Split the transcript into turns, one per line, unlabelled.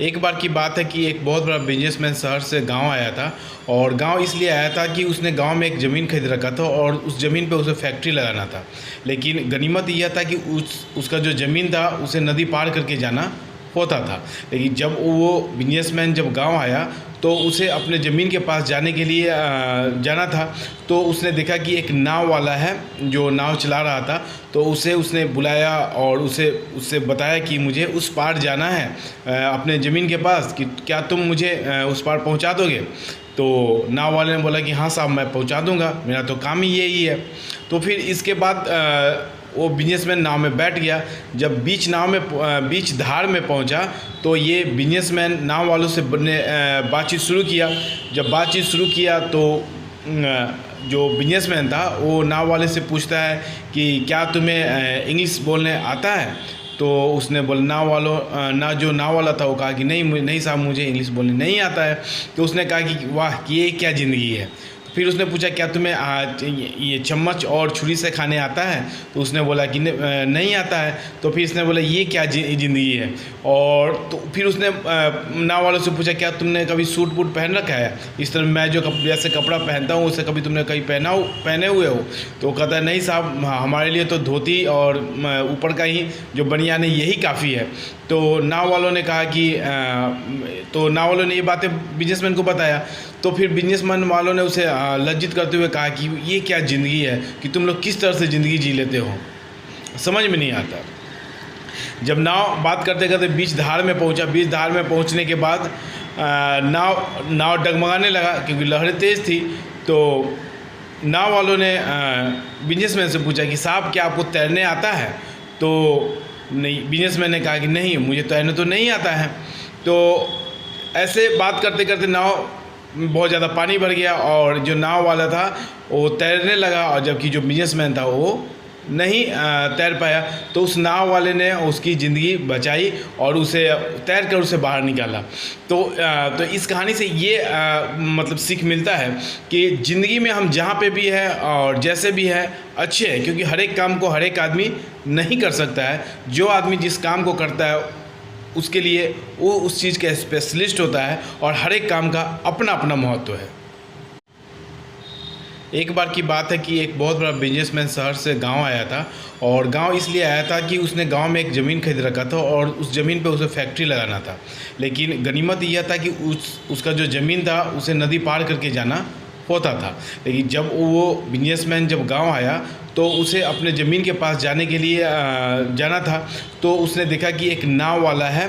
एक बार की बात है कि एक बहुत बड़ा बिजनेसमैन शहर से गांव आया था। और गांव इसलिए आया था कि उसने गांव में एक ज़मीन खरीद रखा था और उस ज़मीन पे उसे फैक्ट्री लगाना था। लेकिन गनीमत यह था कि उसका जो ज़मीन था उसे नदी पार करके जाना होता था। लेकिन जब वो बिजनेसमैन जब गांव आया तो उसे अपने ज़मीन के पास जाने के लिए जाना था। तो उसने देखा कि एक नाव वाला है जो नाव चला रहा था। तो उसने बुलाया और उससे बताया कि मुझे उस पार जाना है अपने ज़मीन के पास, कि क्या तुम मुझे उस पार पहुंचा दोगे। तो नाव वाले ने बोला कि हाँ साहब, मैं पहुंचा दूंगा, मेरा तो काम ही यही है। तो फिर इसके बाद वो बिजनेसमैन नाव में बैठ गया। जब बीच धार में पहुंचा तो ये बिजनेसमैन नाव वालों से बातचीत शुरू किया। जब बातचीत शुरू किया तो जो बिजनेसमैन था वो नाव वाले से पूछता है कि क्या तुम्हें इंग्लिश बोलने आता है। तो उसने बोला, जो नाव वाला था वो कहा कि नहीं साहब, मुझे इंग्लिश बोलने नहीं आता है। तो उसने कहा कि वाह, कि ये क्या ज़िंदगी है। फिर उसने पूछा, क्या तुम्हें ये चम्मच और छुरी से खाने आता है। तो उसने बोला कि नहीं आता है। तो फिर इसने बोला, ये क्या ज़िंदगी है। और तो फिर उसने नाव वालों से पूछा, क्या तुमने कभी सूट बूट पहन रखा है, इस तरह मैं जो जैसे कपड़ा पहनता हूँ उसे कभी तुमने कहीं पहने हुए हो। तो कहता है, नहीं साहब, हमारे लिए तो धोती और ऊपर का ही जो बनियान है यही काफ़ी है। तो नाव वालों ने कहा कि नाव वालों ने ये बातें बिजनेसमैन को बताया। तो फिर बिजनेसमैन वालों ने उसे लज्जित करते हुए कहा कि ये क्या ज़िंदगी है, कि तुम लोग किस तरह से ज़िंदगी जी लेते हो, समझ में नहीं आता। जब नाव बात करते करते बीच धार में पहुंचा। बीच धार में पहुंचने के बाद नाव डगमगाने लगा क्योंकि लहरें तेज़ थी। तो नाव वालों ने बिजनेसमैन से पूछा कि साहब, क्या आपको तैरने आता है। तो नहीं, बिजनेसमैन ने कहा कि नहीं, मुझे तैरने तो नहीं आता है। तो ऐसे बात करते करते नाव बहुत ज़्यादा पानी भर गया और जो नाव वाला था वो तैरने लगा, और जबकि जो बिजनेसमैन था वो नहीं तैर पाया। तो उस नाव वाले ने उसकी ज़िंदगी बचाई और उसे तैर कर उसे बाहर निकाला। तो इस कहानी से ये मतलब सीख मिलता है कि ज़िंदगी में हम जहाँ पे भी है और जैसे भी है अच्छे हैं, क्योंकि हर एक काम को हर एक आदमी नहीं कर सकता है। जो आदमी जिस काम को करता है उसके लिए वो उस चीज़ का स्पेशलिस्ट होता है, और हर एक काम का अपना अपना महत्व है। एक बार की बात है कि एक बहुत बड़ा बिजनेसमैन शहर से गांव आया था। और गांव इसलिए आया था कि उसने गांव में एक ज़मीन खरीद रखा था और उस ज़मीन पे उसे फैक्ट्री लगाना था। लेकिन गनीमत यह था कि उसका जो ज़मीन था उसे नदी पार करके जाना होता था। लेकिन जब वो बिजनेसमैन जब गांव आया तो उसे अपने ज़मीन के पास जाने के लिए जाना था। तो उसने देखा कि एक नाव वाला है